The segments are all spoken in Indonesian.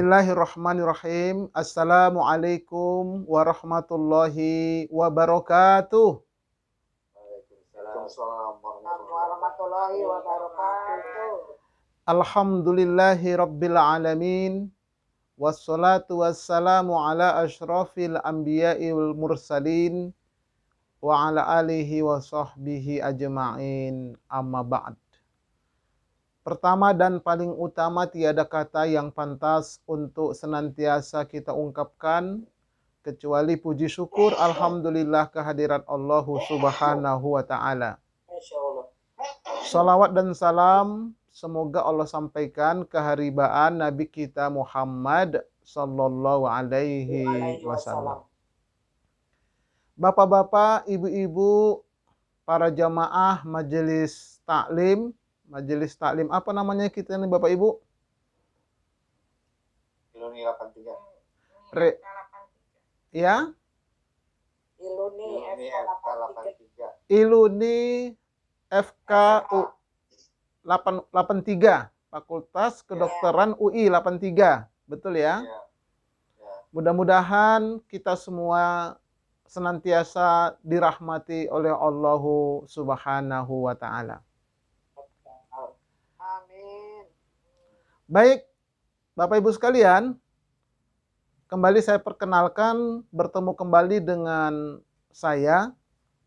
Bismillahirrahmanirrahim. Assalamualaikum warahmatullahi wabarakatuh. Waalaikumsalam warahmatullahi wabarakatuh. Alhamdulillahi rabbil alamin. Wassalatu wassalamu ala asyrafil anbiya'i wal mursalin wa ala alihi wa sahbihi ajma'in. Amma ba'd. Pertama dan paling utama, tiada kata yang pantas untuk senantiasa kita ungkapkan kecuali puji syukur alhamdulillah kehadirat Allah Subhanahu wa taala. Salawat dan salam semoga Allah sampaikan keharibaan Nabi kita Muhammad sallallahu alaihi wasallam. Bapak-bapak, ibu-ibu, para jamaah majelis taklim. Majelis taklim apa namanya kita nih Bapak Ibu? Iluni 83. Ya? Iluni FK 83. Iluni FK 83. Fakultas Kedokteran UI 83. Betul ya? Ya. Mudah-mudahan kita semua senantiasa dirahmati oleh Allah Subhanahu wa taala. Baik, Bapak Ibu sekalian, kembali saya perkenalkan, bertemu kembali dengan saya,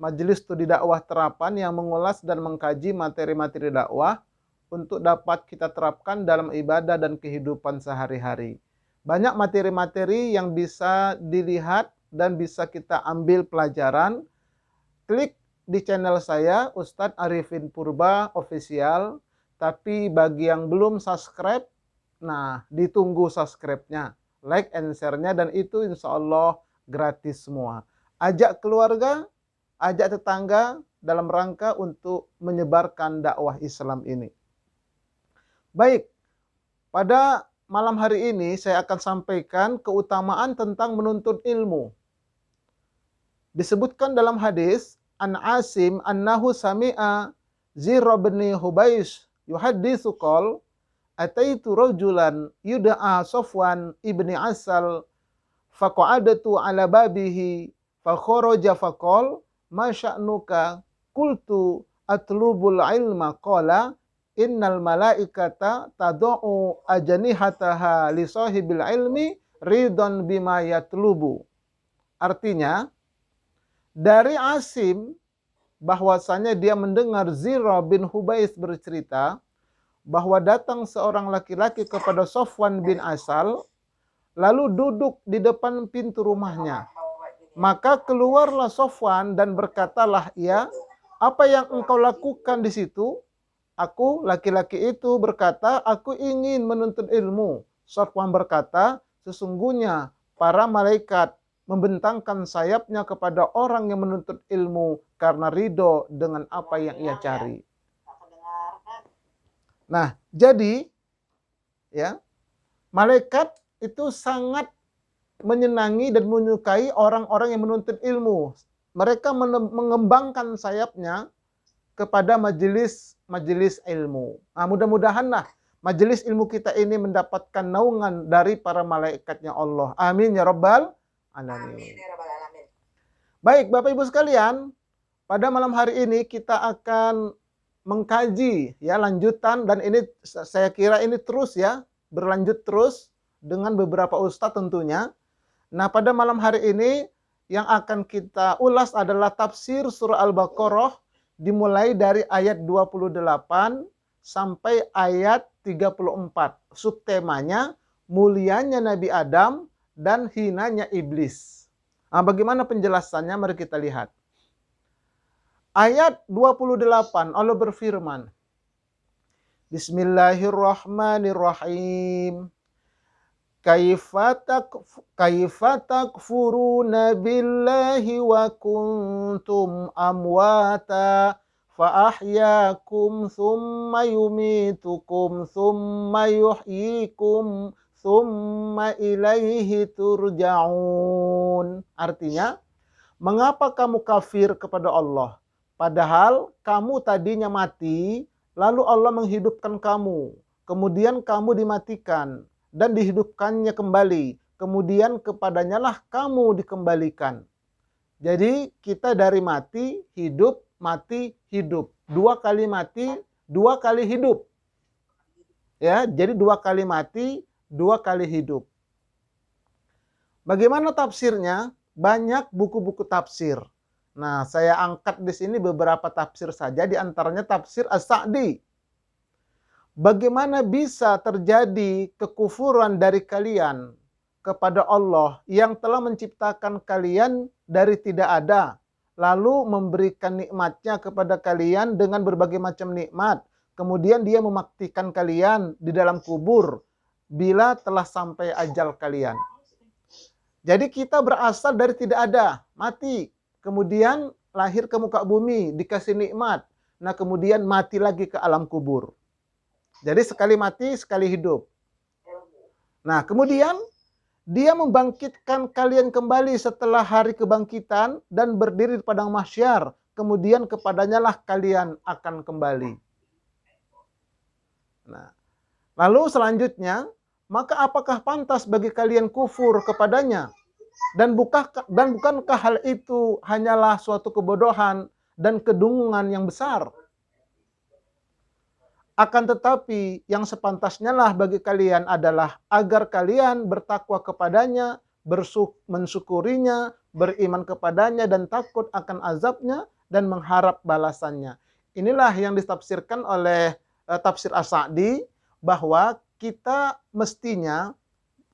Majelis Studi Dakwah Terapan yang mengulas dan mengkaji materi-materi dakwah untuk dapat kita terapkan dalam ibadah dan kehidupan sehari-hari. Banyak materi-materi yang bisa dilihat dan bisa kita ambil pelajaran. Klik di channel saya, Ustadz Arifin Purba Official. Tapi bagi yang belum subscribe, nah ditunggu subscribe-nya, like and share-nya, dan itu insya Allah gratis semua. Ajak keluarga, ajak tetangga dalam rangka untuk menyebarkan dakwah Islam ini. Baik, pada malam hari ini saya akan sampaikan keutamaan tentang menuntut ilmu. Disebutkan dalam hadis, An Asim annahu sami'a Zirra bin Hubais yuhaditsu qol ataitu rajulan yud'a Safwan ibni Asal faqa'adatu ala babihi fakharaja faqal ma sya'nuka qultu atlubul ilma qala innal malaikata tad'u ajnihataha li sahibil ilmi ridon bima yatlubu. Artinya dari Asim bahwasanya dia mendengar Zirra bin Hubais bercerita bahwa datang seorang laki-laki kepada Safwan bin Asal lalu duduk di depan pintu rumahnya. Maka keluarlah Safwan dan berkatalah ia, apa yang engkau lakukan di situ? Aku, laki-laki itu berkata, aku ingin menuntut ilmu. Safwan berkata, sesungguhnya para malaikat membentangkan sayapnya kepada orang yang menuntut ilmu karena ridho dengan apa yang ia cari. Nah, jadi ya, malaikat itu sangat menyenangi dan menyukai orang-orang yang menuntut ilmu. Mereka mengembangkan sayapnya kepada majelis ilmu. Nah, mudah-mudahanlah majelis ilmu kita ini mendapatkan naungan dari para malaikatnya Allah. Amin ya rabbal alamin. Baik, Bapak Ibu sekalian, pada malam hari ini kita akan mengkaji ya lanjutan, dan ini saya kira ini terus ya, berlanjut terus dengan beberapa ustadz tentunya. Nah, pada malam hari ini yang akan kita ulas adalah tafsir surah Al-Baqarah dimulai dari ayat 28 sampai ayat 34. Subtemanya mulianya Nabi Adam dan hinanya iblis. Nah, bagaimana penjelasannya? Mari kita lihat. Ayat 28 Allah berfirman, Bismillahirrahmanirrahim. Kaifa takfuruna billahi wa kuntum amwata fa ahyakum thumma yumitukum thumma yuhyikum thumma ilaihi turja'un. Artinya, mengapa kamu kafir kepada Allah? Padahal kamu tadinya mati, lalu Allah menghidupkan kamu, kemudian kamu dimatikan, dan dihidupkannya kembali. Kemudian kepadanya lah kamu dikembalikan. Jadi kita dari mati, hidup, mati, hidup. 2 kali mati, 2 kali hidup. Ya, jadi 2 kali mati, 2 kali hidup. Bagaimana tafsirnya? Banyak buku-buku tafsir. Nah, saya angkat di sini beberapa tafsir saja, di antaranya tafsir As-Sa'di. Bagaimana bisa terjadi kekufuran dari kalian kepada Allah yang telah menciptakan kalian dari tidak ada, lalu memberikan nikmatnya kepada kalian dengan berbagai macam nikmat. Kemudian dia mematikan kalian di dalam kubur bila telah sampai ajal kalian. Jadi kita berasal dari tidak ada, mati. Kemudian lahir ke muka bumi, dikasih nikmat. Nah kemudian mati lagi ke alam kubur. Jadi sekali mati, sekali hidup. Nah kemudian dia membangkitkan kalian kembali setelah hari kebangkitan dan berdiri di padang mahsyar. Kemudian kepadanya lah kalian akan kembali. Nah, lalu selanjutnya, maka apakah pantas bagi kalian kufur kepadanya? Dan bukankah hal itu hanyalah suatu kebodohan dan kedunguan yang besar? Akan tetapi yang sepantasnya lah bagi kalian adalah agar kalian bertakwa kepadanya, mensyukurinya, beriman kepadanya dan takut akan azabnya dan mengharap balasannya. Inilah yang ditafsirkan oleh tafsir As-Sa'di, bahwa kita mestinya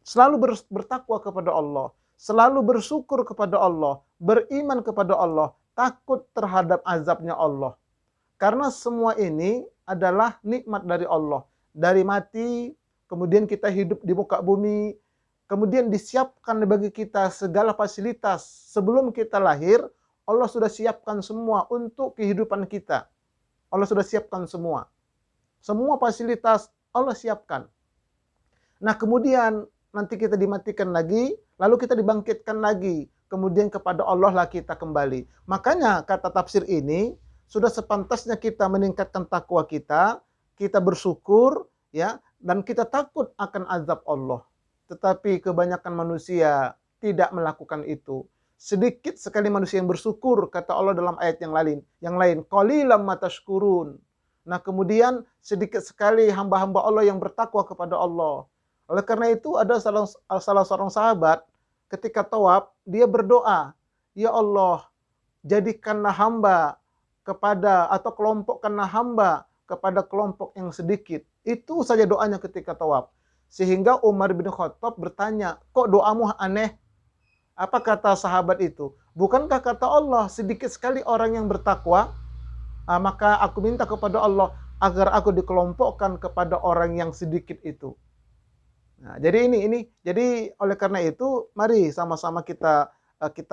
selalu bertakwa kepada Allah, selalu bersyukur kepada Allah, beriman kepada Allah, takut terhadap azabnya Allah. Karena semua ini adalah nikmat dari Allah. Dari mati, kemudian kita hidup di muka bumi, kemudian disiapkan bagi kita segala fasilitas. Sebelum kita lahir, Allah sudah siapkan semua untuk kehidupan kita. Allah sudah siapkan semua. Semua fasilitas Allah siapkan. Nah kemudian nanti kita dimatikan lagi, lalu kita dibangkitkan lagi. Kemudian kepada Allah lah kita kembali. Makanya kata tafsir ini, sudah sepantasnya kita meningkatkan takwa kita bersyukur, ya, dan kita takut akan azab Allah. Tetapi kebanyakan manusia tidak melakukan itu. Sedikit sekali manusia yang bersyukur, kata Allah dalam ayat yang lain, qalilan ma tashkurun. Nah, kemudian sedikit sekali hamba-hamba Allah yang bertakwa kepada Allah. Oleh karena itu ada salah seorang sahabat ketika tawaf, dia berdoa, ya Allah, jadikanlah hamba kepada atau kelompokkanlah hamba kepada kelompok yang sedikit. Itu saja doanya ketika tawaf. Sehingga Umar bin Khattab bertanya, kok doamu aneh? Apa kata sahabat itu? Bukankah kata Allah, sedikit sekali orang yang bertakwa? Maka aku minta kepada Allah agar aku dikelompokkan kepada orang yang sedikit itu. Nah, jadi jadi oleh karena itu, mari sama-sama kita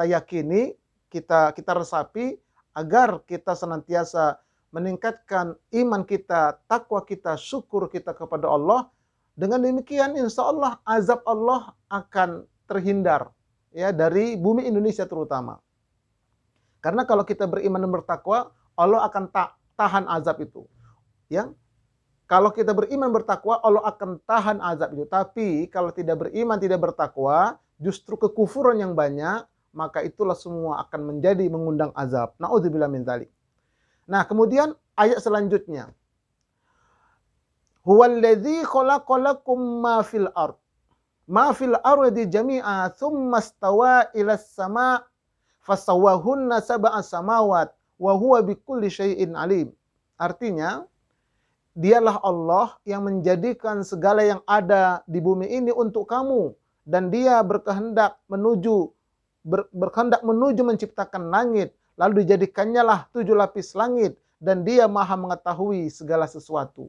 yakini, kita resapi, agar kita senantiasa meningkatkan iman kita, takwa kita, syukur kita kepada Allah. Dengan demikian insya Allah azab Allah akan terhindar, ya, dari bumi Indonesia terutama. Karena kalau kita beriman dan bertakwa, Allah akan tahan azab itu. Ya. Kalau kita beriman bertakwa, Allah akan tahan azab itu. Tapi kalau tidak beriman, tidak bertakwa, justru kekufuran yang banyak, maka itulah semua akan menjadi mengundang azab. Na'udzubillah min dzalik. Nah, kemudian ayat selanjutnya. Huwallazi khalaqalakum ma fil ard. Ma fil ardi jami'a tsumma stawa ilas sama' fasawwahunna sab'a samawat wa huwa bikulli syai'in alim. Artinya, dialah Allah yang menjadikan segala yang ada di bumi ini untuk kamu, dan dia berkehendak menuju menciptakan langit, lalu dijadikannya lah 7 lapis langit, dan dia maha mengetahui segala sesuatu.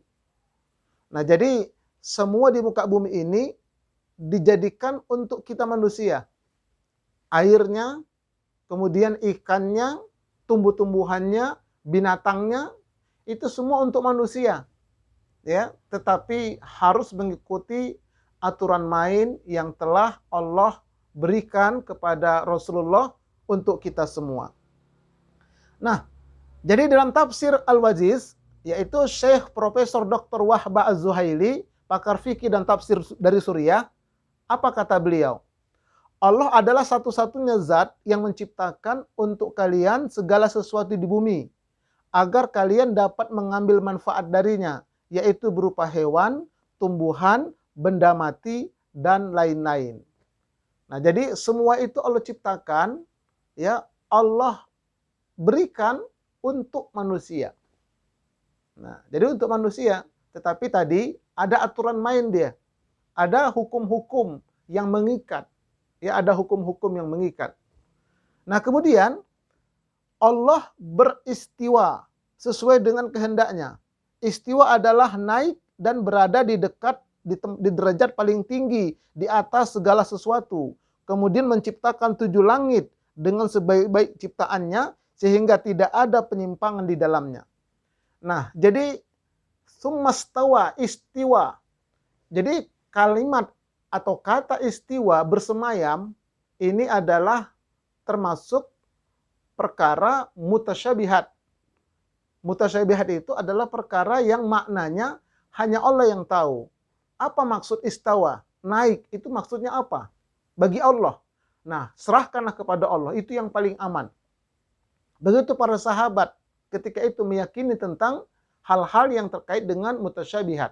Nah, jadi semua di muka bumi ini dijadikan untuk kita manusia. Airnya, kemudian ikannya, tumbuh-tumbuhannya, binatangnya, itu semua untuk manusia. Ya, tetapi harus mengikuti aturan main yang telah Allah berikan kepada Rasulullah untuk kita semua. Nah, jadi dalam tafsir Al-Wajiz, yaitu Syekh Profesor Dr. Wahbah Az-Zuhaili pakar fikih dan tafsir dari Suriah, apa kata beliau? Allah adalah satu-satunya zat yang menciptakan untuk kalian segala sesuatu di bumi, agar kalian dapat mengambil manfaat darinya, yaitu berupa hewan, tumbuhan, benda mati, dan lain-lain. Nah, jadi semua itu Allah ciptakan, ya, Allah berikan untuk manusia. Nah, jadi untuk manusia, tetapi tadi ada aturan main dia. Ada hukum-hukum yang mengikat. Ya, ada hukum-hukum yang mengikat. Nah, kemudian Allah beristiwa sesuai dengan kehendaknya. Istiwa adalah naik dan berada di dekat di derajat paling tinggi di atas segala sesuatu. Kemudian menciptakan 7 langit dengan sebaik-baik ciptaannya sehingga tidak ada penyimpangan di dalamnya. Nah, jadi summastawa, istiwa. Jadi kalimat atau kata istiwa bersemayam ini adalah termasuk perkara mutasyabihat. Mutasyabihat itu adalah perkara yang maknanya hanya Allah yang tahu. Apa maksud istawa? Naik, itu maksudnya apa? Bagi Allah. Nah, serahkanlah kepada Allah, itu yang paling aman. Begitu para sahabat ketika itu meyakini tentang hal-hal yang terkait dengan mutasyabihat.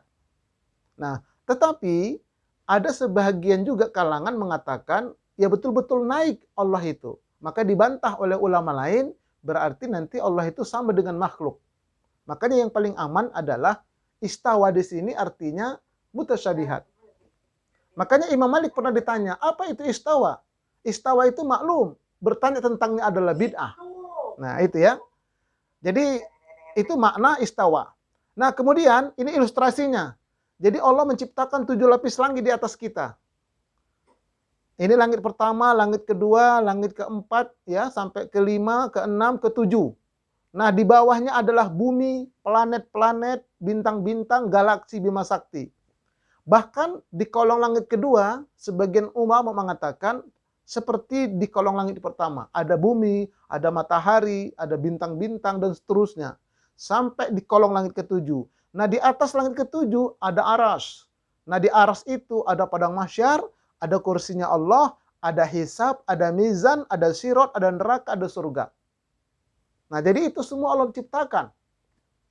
Nah, tetapi ada sebahagian juga kalangan mengatakan, ya betul-betul naik Allah itu. Maka dibantah oleh ulama lain, berarti nanti Allah itu sama dengan makhluk. Makanya yang paling aman adalah istawa di sini artinya mutasyabihat. Makanya Imam Malik pernah ditanya, apa itu istawa? Istawa itu maklum, bertanya tentangnya adalah bid'ah. Nah, itu ya. Jadi itu makna istawa. Nah, kemudian ini ilustrasinya. Jadi Allah menciptakan 7 lapis langit di atas kita. Ini langit pertama, langit kedua, langit keempat, ya, sampai kelima, keenam, ketujuh. Nah, di bawahnya adalah bumi, planet-planet, bintang-bintang, galaksi Bima Sakti. Bahkan di kolong langit kedua, sebagian ulama mengatakan seperti di kolong langit pertama. Ada bumi, ada matahari, ada bintang-bintang, dan seterusnya. Sampai di kolong langit ketujuh. Nah, di atas langit ketujuh ada aras. Nah, di aras itu ada padang mahsyar, ada kursinya Allah, ada hisab, ada mizan, ada sirat, ada neraka, ada surga. Nah, jadi itu semua Allah ciptakan.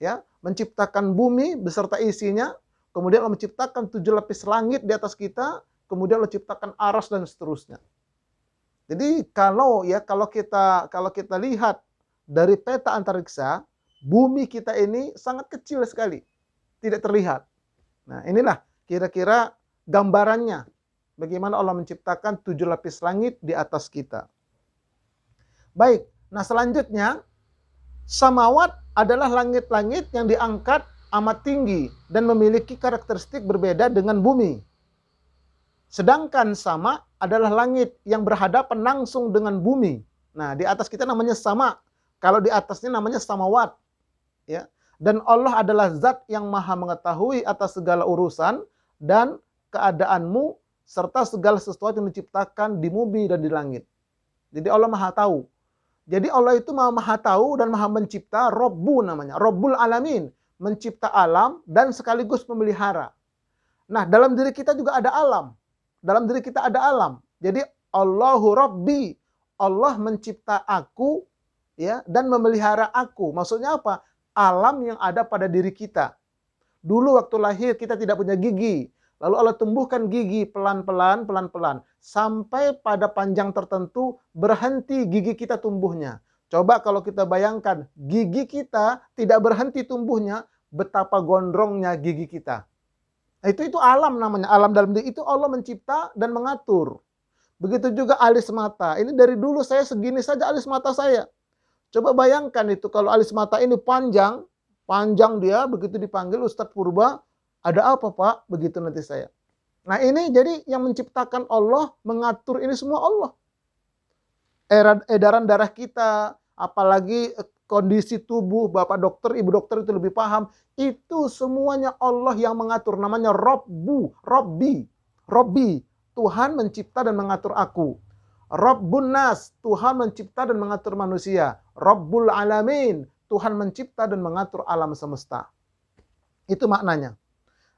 Ya, menciptakan bumi beserta isinya, kemudian Allah menciptakan 7 lapis langit di atas kita, kemudian Allah ciptakan aras dan seterusnya. Jadi kalau kita lihat dari peta antariksa, bumi kita ini sangat kecil sekali. Tidak terlihat. Nah, inilah kira-kira gambarannya bagaimana Allah menciptakan 7 lapis langit di atas kita. Baik, nah selanjutnya samawat adalah langit-langit yang diangkat amat tinggi dan memiliki karakteristik berbeda dengan bumi. Sedangkan sama adalah langit yang berhadapan langsung dengan bumi. Nah, di atas kita namanya sama. Kalau di atasnya namanya samawat. Ya. Dan Allah adalah zat yang maha mengetahui atas segala urusan dan keadaanmu serta segala sesuatu yang diciptakan di bumi dan di langit. Jadi Allah maha tahu. Jadi Allah itu maha tahu dan maha mencipta, Rabbu namanya, Rabbul Alamin. Mencipta alam dan sekaligus memelihara. Nah, dalam diri kita juga ada alam. Dalam diri kita ada alam. Jadi Allahu Rabbi. Allah mencipta aku, ya, dan memelihara aku. Maksudnya apa? Alam yang ada pada diri kita. Dulu waktu lahir kita tidak punya gigi. Lalu Allah tumbuhkan gigi pelan-pelan, pelan-pelan. Sampai pada panjang tertentu berhenti gigi kita tumbuhnya. Coba kalau kita bayangkan gigi kita tidak berhenti tumbuhnya, betapa gondrongnya gigi kita. Itu alam namanya. Alam dalam diri itu Allah mencipta dan mengatur. Begitu juga alis mata. Ini dari dulu saya segini saja alis mata saya. Coba bayangkan itu kalau alis mata ini panjang dia, begitu dipanggil Ustadz Purba, ada apa Pak? Begitu nanti saya. Nah ini jadi yang menciptakan Allah, mengatur ini semua Allah. Edaran darah kita, apalagi kondisi tubuh, Bapak dokter, Ibu dokter itu lebih paham. Itu semuanya Allah yang mengatur, namanya Rabbi. Tuhan mencipta dan mengatur aku. Rabbun Nas, Tuhan mencipta dan mengatur manusia. Rabbul Alamin, Tuhan mencipta dan mengatur alam semesta. Itu maknanya.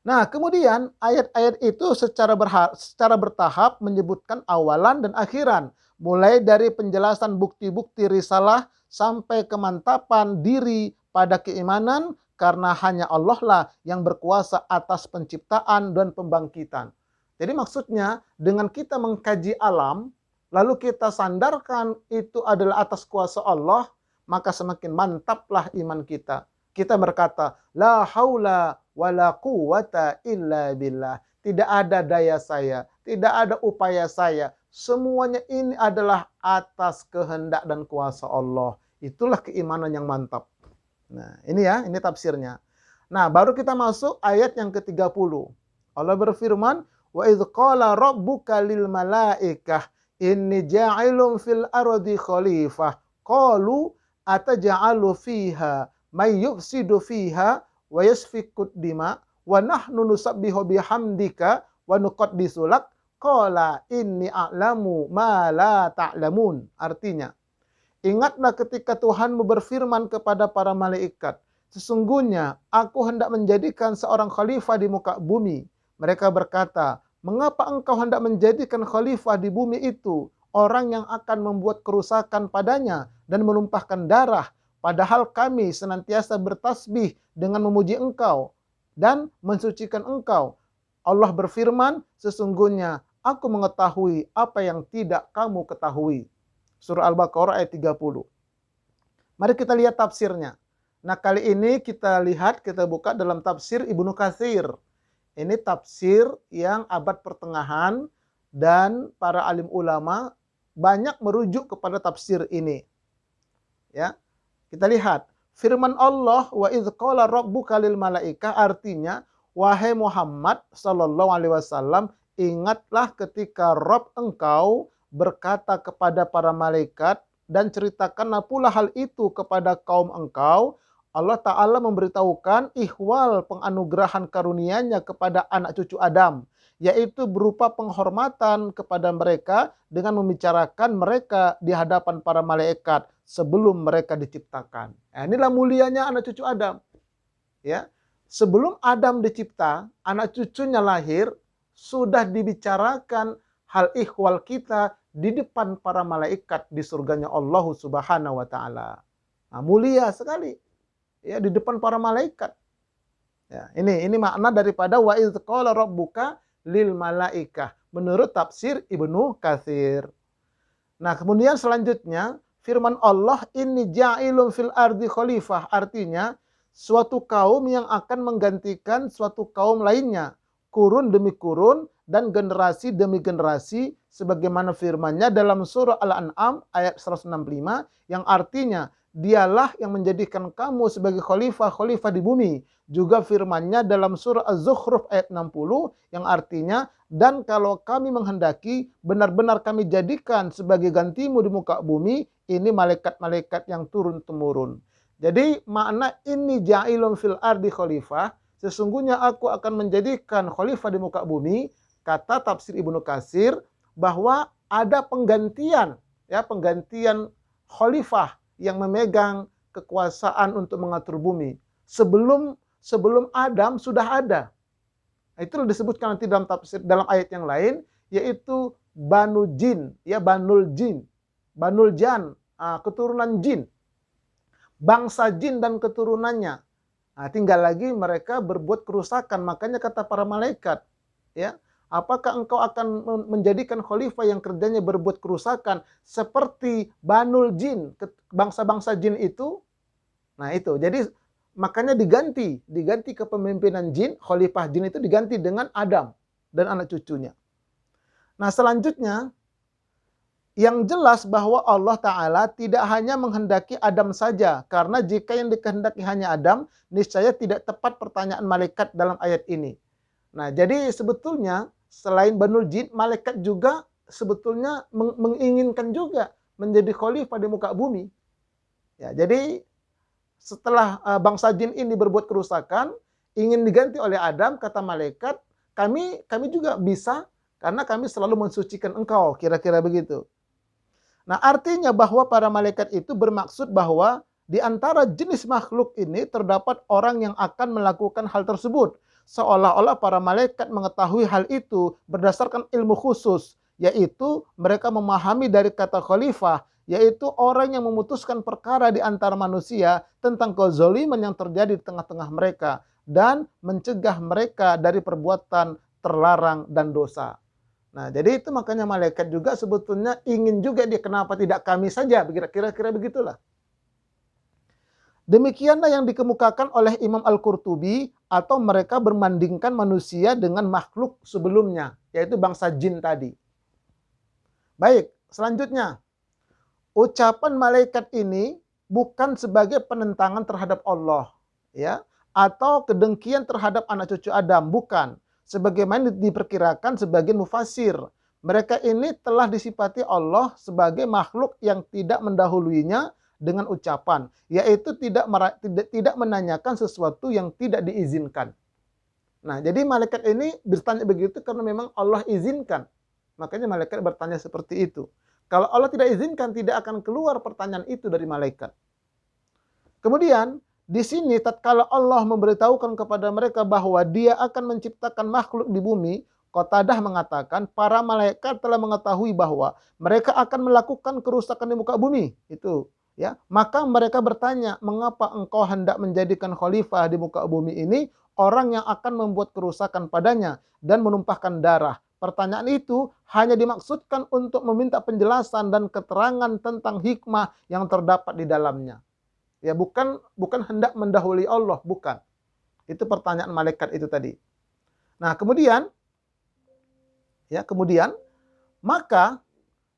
Nah, kemudian ayat-ayat itu secara bertahap menyebutkan awalan dan akhiran. Mulai dari penjelasan bukti-bukti risalah sampai kemantapan diri pada keimanan karena hanya Allah lah yang berkuasa atas penciptaan dan pembangkitan. Jadi maksudnya dengan kita mengkaji alam, lalu kita sandarkan itu adalah atas kuasa Allah, maka semakin mantaplah iman kita. Kita berkata, la haula wala quwata illa billah. Tidak ada daya saya, tidak ada upaya saya. Semuanya ini adalah atas kehendak dan kuasa Allah. Itulah keimanan yang mantap. Nah, ini ya, ini tafsirnya. Nah, baru kita masuk ayat yang ke-30. Allah berfirman, wa idz qala rabbuka lil malaikah inni ja'ilun fil ardi khalifah. Qalu ataj'alu fiha may yufsidu fiha wa yasfiku dima wa nahnu nusabbihu bihamdika wa nuqaddisu lak qala inni a'lamu ma la ta'lamun. Artinya, ingatlah ketika Tuhanmu berfirman kepada para malaikat, sesungguhnya aku hendak menjadikan seorang khalifah di muka bumi. Mereka berkata, mengapa engkau hendak menjadikan khalifah di bumi itu orang yang akan membuat kerusakan padanya dan menumpahkan darah, padahal kami senantiasa bertasbih dengan memuji engkau dan mensucikan engkau. Allah berfirman, sesungguhnya aku mengetahui apa yang tidak kamu ketahui. Surah Al-Baqarah ayat 30. Mari kita lihat tafsirnya. Nah, kali ini kita buka dalam tafsir Ibnu Katsir. Ini tafsir yang abad pertengahan dan para alim ulama banyak merujuk kepada tafsir ini. Ya. Kita lihat firman Allah, wa idz qala rabbuka lil malaikah, artinya wahai Muhammad sallallahu alaihi wasallam, ingatlah ketika Rabb engkau berkata kepada para malaikat dan ceritakanlah pula hal itu kepada kaum engkau. Allah Ta'ala memberitahukan ihwal penganugerahan karunia-Nya kepada anak cucu Adam, yaitu berupa penghormatan kepada mereka dengan membicarakan mereka di hadapan para malaikat sebelum mereka diciptakan. Nah, inilah mulianya anak cucu Adam. Ya, sebelum Adam dicipta, anak cucunya lahir, sudah dibicarakan hal ihwal kita di depan para malaikat di surganya Allah Subhanahu wa taala. Nah, mulia sekali. Ya, di depan para malaikat. Ya, ini makna daripada wa idz qala rabbuka lil malaikah menurut tafsir Ibnu Katsir. Nah, kemudian selanjutnya firman Allah, inni ja'ilun fil ardi khalifah, artinya suatu kaum yang akan menggantikan suatu kaum lainnya, kurun demi kurun dan generasi demi generasi, sebagaimana firman-Nya dalam surah Al-An'am ayat 165 yang artinya dialah yang menjadikan kamu sebagai khalifah di bumi. Juga firman-Nya dalam surah Az-Zukhruf ayat 60 yang artinya, dan kalau kami menghendaki, benar-benar kami jadikan sebagai gantimu di muka bumi, ini malaikat-malaikat yang turun-temurun. Jadi makna ini ja'ilun fil ardi khalifah, sesungguhnya aku akan menjadikan khalifah di muka bumi, kata tafsir Ibnu Katsir, bahwa ada penggantian, ya, penggantian khalifah yang memegang kekuasaan untuk mengatur bumi. Sebelum Adam sudah ada. Itu disebutkan nanti dalam tafsir, dalam ayat yang lain, yaitu Banu Jin, ya, Banul Jin, Banul Jan, keturunan jin, bangsa jin dan keturunannya. Nah, tinggal lagi mereka berbuat kerusakan. Makanya kata para malaikat, ya, apakah engkau akan menjadikan khalifah yang kerjanya berbuat kerusakan seperti Banul Jin, bangsa-bangsa jin itu? Nah, itu. Jadi makanya diganti kepemimpinan jin, khalifah jin itu diganti dengan Adam dan anak cucunya. Nah, selanjutnya yang jelas bahwa Allah Ta'ala tidak hanya menghendaki Adam saja, karena jika yang dikehendaki hanya Adam, niscaya tidak tepat pertanyaan malaikat dalam ayat ini. Nah, jadi sebetulnya selain Banul Jin, malaikat juga sebetulnya menginginkan juga menjadi khalifah di muka bumi. Ya, jadi setelah bangsa jin ini berbuat kerusakan, ingin diganti oleh Adam, kata malaikat, kami juga bisa, karena kami selalu mensucikan engkau, kira-kira begitu. Nah, artinya bahwa para malaikat itu bermaksud bahwa di antara jenis makhluk ini terdapat orang yang akan melakukan hal tersebut. seolah-olah para malaikat mengetahui hal itu berdasarkan ilmu khusus, yaitu mereka memahami dari kata khalifah, yaitu orang yang memutuskan perkara di antara manusia tentang kezaliman yang terjadi di tengah-tengah mereka dan mencegah mereka dari perbuatan terlarang dan dosa. Nah, jadi itu makanya malaikat juga sebetulnya ingin juga dia, kenapa tidak kami saja, kira-kira begitulah. Demikianlah yang dikemukakan oleh Imam Al-Qurtubi, atau mereka berbandingkan manusia dengan makhluk sebelumnya, yaitu bangsa jin tadi. Baik, selanjutnya. Ucapan malaikat ini bukan sebagai penentangan terhadap Allah, ya, atau kedengkian terhadap anak cucu Adam, bukan. Sebagaimana diperkirakan sebagian mufassir, mereka ini telah disifati Allah sebagai makhluk yang tidak mendahuluinya dengan ucapan, yaitu tidak menanyakan sesuatu yang tidak diizinkan. Nah, jadi malaikat ini bertanya begitu karena memang Allah izinkan. Makanya malaikat bertanya seperti itu. Kalau Allah tidak izinkan, tidak akan keluar pertanyaan itu dari malaikat. Kemudian, di sini tatkala Allah memberitahukan kepada mereka bahwa Dia akan menciptakan makhluk di bumi, Qatadah mengatakan para malaikat telah mengetahui bahwa mereka akan melakukan kerusakan di muka bumi. Itu, ya. Maka mereka bertanya, mengapa engkau hendak menjadikan khalifah di muka bumi ini orang yang akan membuat kerusakan padanya dan menumpahkan darah? Pertanyaan itu hanya dimaksudkan untuk meminta penjelasan dan keterangan tentang hikmah yang terdapat di dalamnya. Ya, bukan hendak mendahului Allah, bukan. Itu pertanyaan malaikat itu tadi. Nah, kemudian maka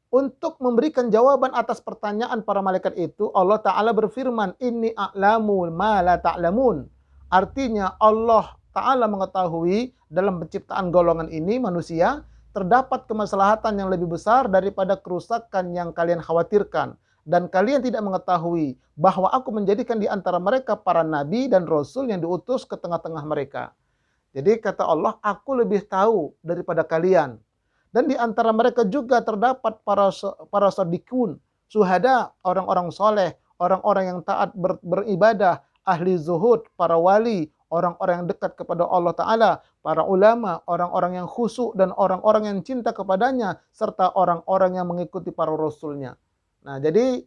untuk memberikan jawaban atas pertanyaan para malaikat itu, Allah Ta'ala berfirman, Inni a'lamu ma la ta'lamun. Artinya Allah Ta'ala mengetahui dalam penciptaan golongan ini, manusia, terdapat kemaslahatan yang lebih besar daripada kerusakan yang kalian khawatirkan. Dan kalian tidak mengetahui bahwa aku menjadikan di antara mereka para nabi dan rasul yang diutus ke tengah-tengah mereka. Jadi kata Allah, aku lebih tahu daripada kalian. Dan di antara mereka juga terdapat para shadiqun, syuhada, orang-orang soleh, orang-orang yang taat beribadah, ahli zuhud, para wali, orang-orang yang dekat kepada Allah Ta'ala, para ulama, orang-orang yang khusyuk dan orang-orang yang cinta kepadanya, serta orang-orang yang mengikuti para rasulnya. Nah, jadi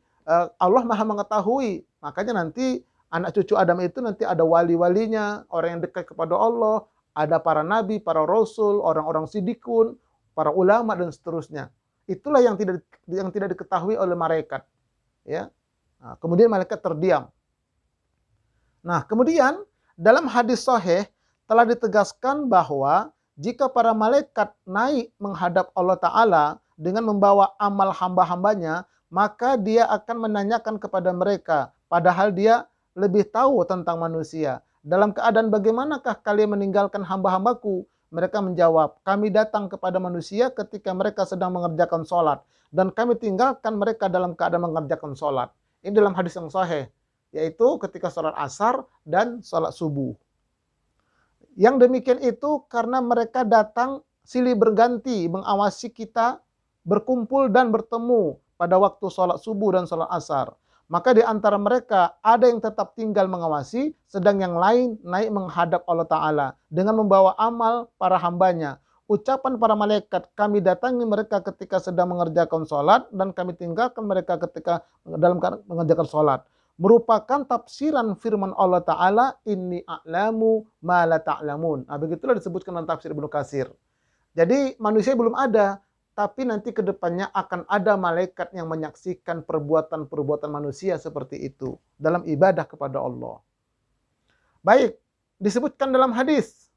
Allah Maha mengetahui, makanya nanti anak cucu Adam itu nanti ada wali-walinya, orang yang dekat kepada Allah, ada para nabi, para rasul, orang-orang sidikun, para ulama dan seterusnya. Itulah yang tidak diketahui oleh malaikat. Ya. Nah, kemudian malaikat terdiam. Nah, kemudian dalam hadis sahih telah ditegaskan bahwa jika para malaikat naik menghadap Allah Ta'ala dengan membawa amal hamba-hambanya, maka dia akan menanyakan kepada mereka, padahal dia lebih tahu tentang manusia. Dalam keadaan bagaimanakah kalian meninggalkan hamba-hambaku? Mereka menjawab, kami datang kepada manusia ketika mereka sedang mengerjakan sholat. Dan kami tinggalkan mereka dalam keadaan mengerjakan sholat. Ini dalam hadis yang sahih, yaitu ketika sholat asar dan sholat subuh. Yang demikian itu karena mereka datang silih berganti mengawasi kita berkumpul dan bertemu pada waktu sholat subuh dan sholat asar. Maka di antara mereka ada yang tetap tinggal mengawasi, sedang yang lain naik menghadap Allah Ta'ala dengan membawa amal para hambanya. Ucapan para malaikat, kami datangi mereka ketika sedang mengerjakan sholat dan kami tinggalkan mereka ketika dalam mengerjakan sholat. Merupakan tafsiran firman Allah Ta'ala, Inni a'lamu ma la ta'lamun. Nah, begitulah disebutkan dalam tafsir Ibnu Katsir. Jadi manusia belum ada, tapi nanti ke depannya akan ada malaikat yang menyaksikan perbuatan-perbuatan manusia seperti itu dalam ibadah kepada Allah. Baik, disebutkan dalam hadis.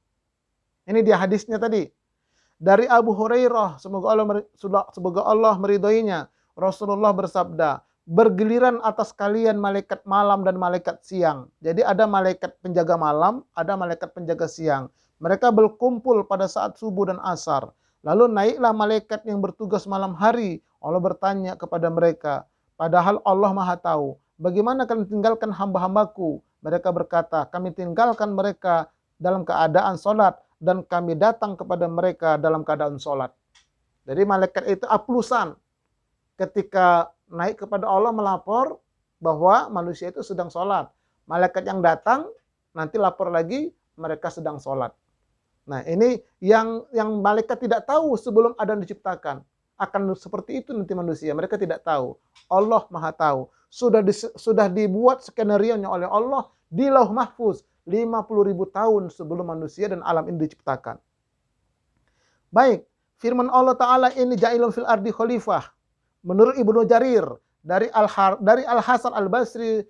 Ini dia hadisnya tadi. Dari Abu Hurairah, semoga Allah meridhoinya, Rasulullah bersabda, bergiliran atas kalian malaikat malam dan malaikat siang. Jadi ada malaikat penjaga malam, ada malaikat penjaga siang. Mereka berkumpul pada saat subuh dan asar. Lalu naiklah malaikat yang bertugas malam hari. Allah bertanya kepada mereka, padahal Allah Maha tahu, bagaimana kalian tinggalkan hamba-hambaku? Mereka berkata, kami tinggalkan mereka dalam keadaan sholat, dan kami datang kepada mereka dalam keadaan sholat. Jadi malaikat itu aplusan ketika naik kepada Allah melapor bahwa manusia itu sedang sholat. Malaikat yang datang nanti lapor lagi mereka sedang sholat. Nah, ini yang malaikat tidak tahu sebelum Adam diciptakan. Akan seperti itu nanti manusia. Mereka tidak tahu. Allah Maha tahu. Sudah dibuat skenario-nya oleh Allah di Lauh Mahfuz 50.000 tahun sebelum manusia dan alam ini diciptakan. Baik, firman Allah Ta'ala ini ja'ilun fil ardi khalifah. Menurut Ibnu Jarir dari Al-Hasan Al-Basri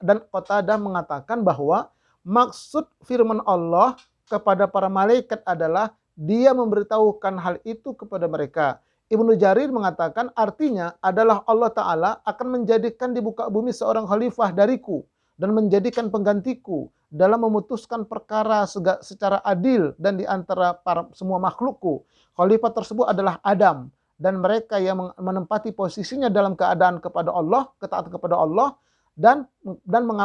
dan Qatadah mengatakan bahwa maksud firman Allah kepada para malaikat adalah dia memberitahukan hal itu kepada mereka. Ibnu Jarir mengatakan artinya adalah Allah Ta'ala akan menjadikan di muka bumi seorang khalifah dariku dan menjadikan penggantiku dalam memutuskan perkara secara adil dan di antara semua makhlukku. Khalifah tersebut adalah Adam dan mereka yang menempati posisinya dalam keadaan kepada Allah, ketaatan kepada Allah dan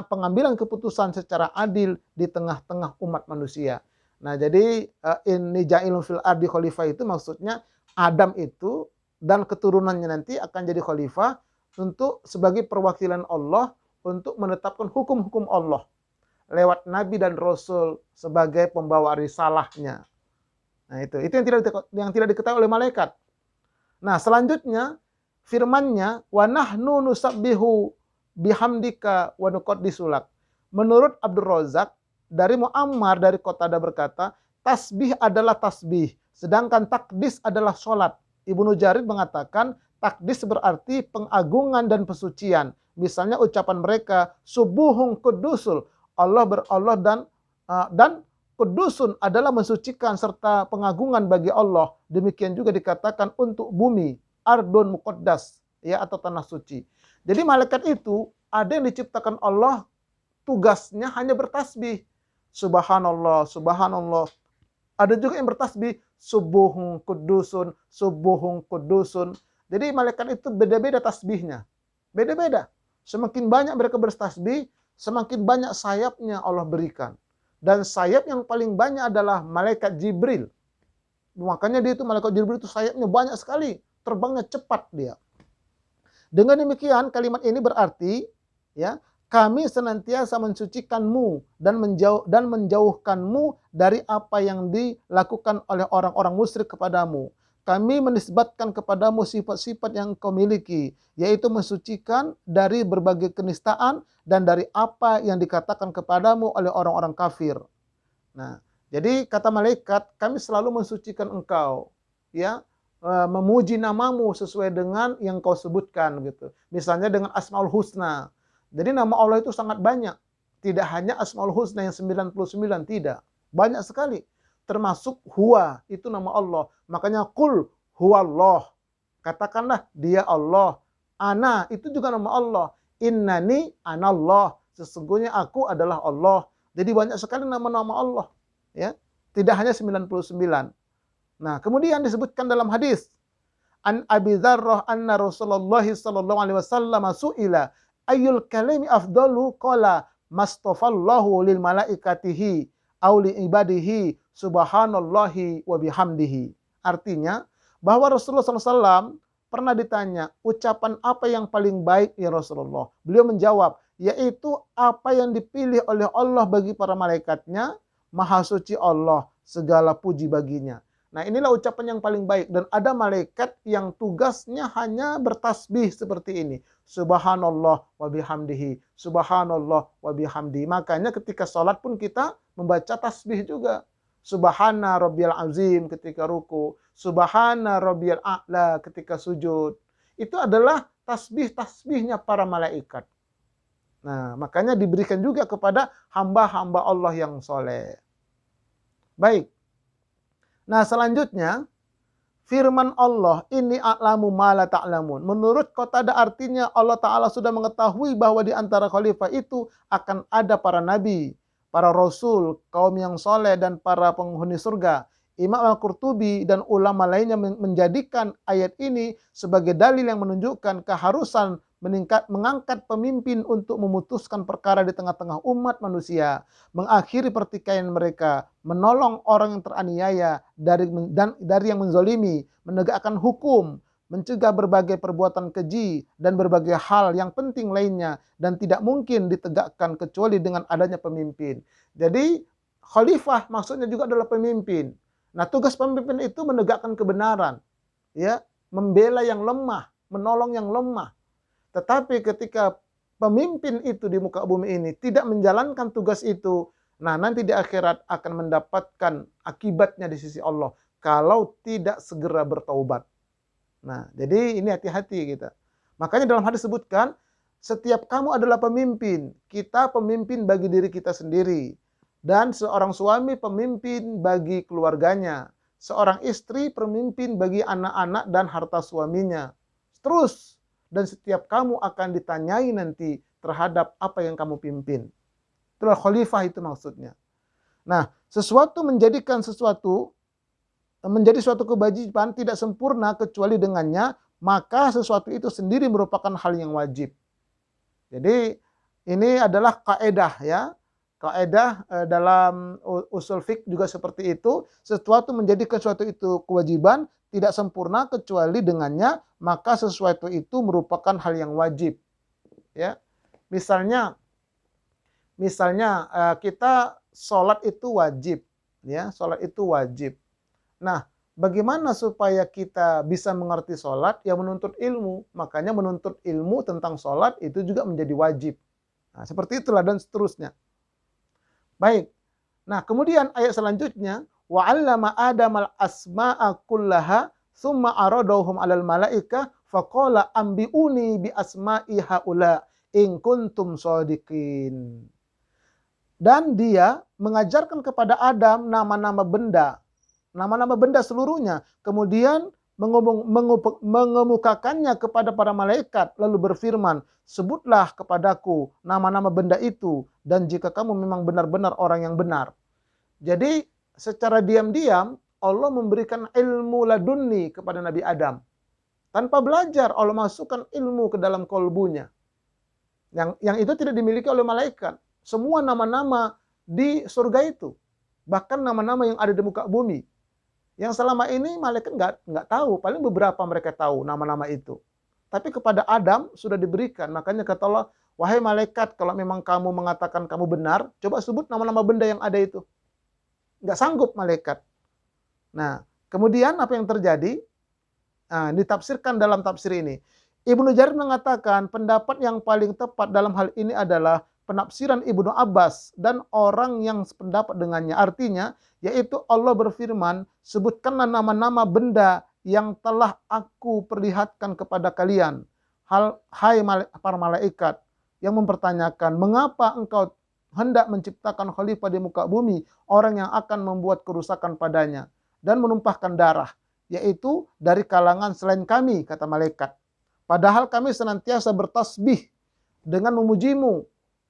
pengambilan keputusan secara adil di tengah-tengah umat manusia. Nah, jadi ini ja'ilun fil ardi khalifah itu maksudnya Adam itu dan keturunannya nanti akan jadi khalifah untuk sebagai perwakilan Allah untuk menetapkan hukum-hukum Allah lewat nabi dan rasul sebagai pembawa risalahnya. Nah, itu yang tidak diketahui oleh malaikat. Nah, selanjutnya firman-Nya wa nahnu nusabbihu bihamdika wa nuqaddisu lak. Menurut Abdul Razak dari Muammar dari Qatadah berkata, tasbih adalah tasbih, sedangkan takdis adalah sholat. Ibnu Jarir mengatakan takdis berarti pengagungan dan pesucian. Misalnya ucapan mereka subuhun kudusul, Allah dan kudusun adalah mensucikan serta pengagungan bagi Allah. Demikian juga dikatakan untuk bumi, ardun muqaddas, ya, atau tanah suci. Jadi malaikat itu ada yang diciptakan Allah tugasnya hanya bertasbih. Subhanallah, subhanallah. Ada juga yang bertasbih subuhun kudusun, subuhun kudusun. Jadi malaikat itu beda-beda tasbihnya. Beda-beda. Semakin banyak mereka bertasbih, semakin banyak sayapnya Allah berikan. Dan sayap yang paling banyak adalah malaikat Jibril. Makanya dia itu malaikat Jibril itu sayapnya banyak sekali, terbangnya cepat dia. Dengan demikian kalimat ini berarti ya, kami senantiasa mensucikanmu dan menjauhkanmu dari apa yang dilakukan oleh orang-orang musyrik kepadamu. Kami menisbatkan kepadamu sifat-sifat yang kau miliki, yaitu mensucikan dari berbagai kenistaan dan dari apa yang dikatakan kepadamu oleh orang-orang kafir. Nah, jadi kata malaikat, kami selalu mensucikan engkau, ya, memuji namamu sesuai dengan yang kau sebutkan gitu. Misalnya dengan Asmaul Husna. Jadi nama Allah itu sangat banyak. Tidak hanya Asmaul Husna yang 99, tidak. Banyak sekali. Termasuk huwa, itu nama Allah. Makanya kul huwallah. Katakanlah dia Allah. Ana, itu juga nama Allah. Innani anallah. Sesungguhnya aku adalah Allah. Jadi banyak sekali nama-nama Allah. Ya, tidak hanya 99. Nah, kemudian disebutkan dalam hadis. An Abi Dzarrah anna Rasulullah sallallahu alaihi wasallam su'ila ayyul kalimi afdalu qala mastafallahu lil malaikatihi aw li ibadihi subhanallahi wa bihamdihi. Artinya bahwa Rasulullah SAW pernah ditanya, ucapan apa yang paling baik ya Rasulullah? Beliau menjawab, yaitu apa yang dipilih oleh Allah bagi para malaikatnya, maha suci Allah, segala puji baginya. Nah, inilah ucapan yang paling baik. Dan ada malaikat yang tugasnya hanya bertasbih seperti ini. Subhanallah wa bihamdihi. Subhanallah wa bihamdihi. Makanya ketika sholat pun kita membaca tasbih juga. Subhana rabbiyal azim ketika ruku. Subhana rabbiyal a'la ketika sujud. Itu adalah tasbih-tasbihnya para malaikat. Nah, makanya diberikan juga kepada hamba-hamba Allah yang soleh. Baik. Nah, selanjutnya firman Allah, ini a'lamu ma la ta'lamun. Menurut Qatadah artinya Allah Ta'ala sudah mengetahui bahwa di antara khalifah itu akan ada para nabi, para rasul, kaum yang soleh dan para penghuni surga. Imam Al-Qurtubi dan ulama lainnya menjadikan ayat ini sebagai dalil yang menunjukkan keharusan mengangkat pemimpin untuk memutuskan perkara di tengah-tengah umat manusia, mengakhiri pertikaian mereka, menolong orang yang teraniaya dari yang menzolimi, menegakkan hukum, mencegah berbagai perbuatan keji dan berbagai hal yang penting lainnya dan tidak mungkin ditegakkan kecuali dengan adanya pemimpin. Jadi khalifah maksudnya juga adalah pemimpin. Nah, tugas pemimpin itu menegakkan kebenaran, ya, membela yang lemah, menolong yang lemah. Tetapi ketika pemimpin itu di muka bumi ini tidak menjalankan tugas itu, nah nanti di akhirat akan mendapatkan akibatnya di sisi Allah kalau tidak segera bertaubat. Nah, jadi ini hati-hati kita. Makanya dalam hadis disebutkan, setiap kamu adalah pemimpin. Kita pemimpin bagi diri kita sendiri. Dan seorang suami pemimpin bagi keluarganya. Seorang istri pemimpin bagi anak-anak dan harta suaminya. Terus. Dan setiap kamu akan ditanyai nanti terhadap apa yang kamu pimpin. Itulah khalifah itu maksudnya. Nah, sesuatu menjadikan sesuatu menjadi suatu kewajiban tidak sempurna kecuali dengannya, maka sesuatu itu sendiri merupakan hal yang wajib. Jadi ini adalah kaedah ya. Kaedah dalam usul fiqh juga seperti itu. Sesuatu menjadikan sesuatu itu kewajiban tidak sempurna kecuali dengannya, maka sesuatu itu merupakan hal yang wajib. Ya. Misalnya kita sholat itu wajib, ya, sholat itu wajib. Nah, bagaimana supaya kita bisa mengerti sholat? Ya menuntut ilmu. Makanya menuntut ilmu tentang sholat itu juga menjadi wajib. Nah, seperti itulah dan seterusnya. Baik. Nah, kemudian ayat selanjutnya, wa 'allama Adamal asma'a kullaha tsumma aradahum 'alal malaika faqala ambiuni bi asma'i haula in kuntum shadiqin. Dan dia mengajarkan kepada Adam nama-nama benda seluruhnya, kemudian mengemukakannya kepada para malaikat, lalu berfirman, sebutlah kepadaku nama-nama benda itu, dan jika kamu memang benar-benar orang yang benar. Jadi secara diam-diam Allah memberikan ilmu laduni kepada Nabi Adam. Tanpa belajar Allah masukkan ilmu ke dalam kolbunya. Yang itu tidak dimiliki oleh malaikat. Semua nama-nama di surga itu, bahkan nama-nama yang ada di muka bumi, yang selama ini malaikat nggak tahu, paling beberapa mereka tahu nama-nama itu. Tapi kepada Adam sudah diberikan. Makanya kata Allah, wahai malaikat, kalau memang kamu mengatakan kamu benar, coba sebut nama-nama benda yang ada itu. Nggak sanggup malaikat. Nah, kemudian apa yang terjadi? Nah, ditafsirkan dalam tafsir ini. Ibnu Jarir mengatakan pendapat yang paling tepat dalam hal ini adalah penafsiran Ibnu Abbas dan orang yang sependapat dengannya. Artinya, yaitu Allah berfirman, sebutkanlah nama-nama benda yang telah aku perlihatkan kepada kalian. Hai para malaikat yang mempertanyakan, mengapa engkau hendak menciptakan khalifah di muka bumi, orang yang akan membuat kerusakan padanya dan menumpahkan darah, yaitu dari kalangan selain kami, kata malaikat. Padahal kami senantiasa bertasbih dengan memujimu.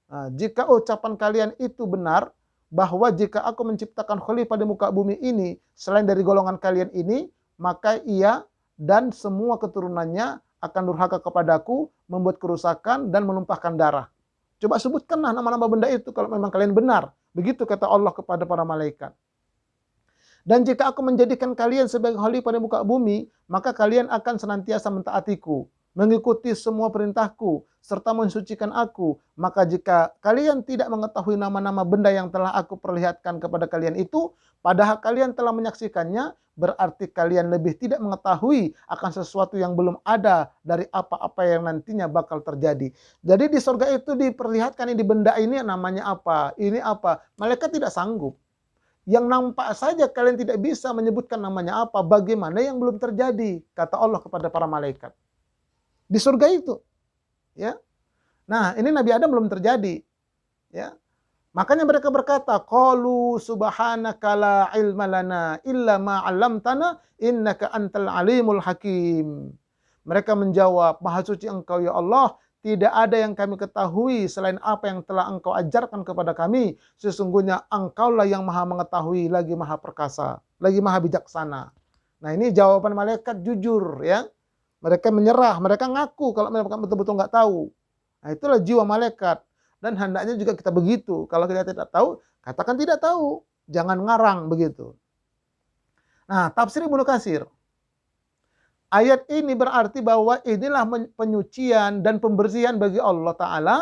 Nah, jika ucapan kalian itu benar, bahwa jika aku menciptakan khalifah di muka bumi ini, selain dari golongan kalian ini, maka ia dan semua keturunannya akan durhaka kepadaku, membuat kerusakan dan menumpahkan darah. Coba sebutkanlah nama-nama benda itu kalau memang kalian benar. Begitu kata Allah kepada para malaikat. Dan jika aku menjadikan kalian sebagai khalifah di muka bumi, maka kalian akan senantiasa mentaatiku, mengikuti semua perintahku, serta mensucikan aku. Maka jika kalian tidak mengetahui nama-nama benda yang telah aku perlihatkan kepada kalian itu, padahal kalian telah menyaksikannya, berarti kalian lebih tidak mengetahui akan sesuatu yang belum ada dari apa-apa yang nantinya bakal terjadi. Jadi di surga itu diperlihatkan ini benda ini namanya apa, ini apa. Malaikat tidak sanggup. Yang nampak saja kalian tidak bisa menyebutkan namanya apa, bagaimana yang belum terjadi, kata Allah kepada para malaikat. Di surga itu, ya. Nah, ini Nabi Adam belum terjadi, ya. Makanya mereka berkata, qalu subhanaka la ilma lana illa ma 'allamtana innaka antal alimul hakim. Mereka menjawab, maha suci engkau ya Allah, tidak ada yang kami ketahui selain apa yang telah engkau ajarkan kepada kami. Sesungguhnya engkaulah yang maha mengetahui, lagi maha perkasa, lagi maha bijaksana. Nah, ini jawaban malaikat jujur, ya. Mereka menyerah, mereka ngaku kalau mereka betul-betul nggak tahu. Nah, itulah jiwa malaikat. Dan hendaknya juga kita begitu. Kalau kita tidak tahu, katakan tidak tahu. Jangan ngarang begitu. Nah, tafsir Ibnu Katsir. Ayat ini berarti bahwa inilah penyucian dan pembersihan bagi Allah Ta'ala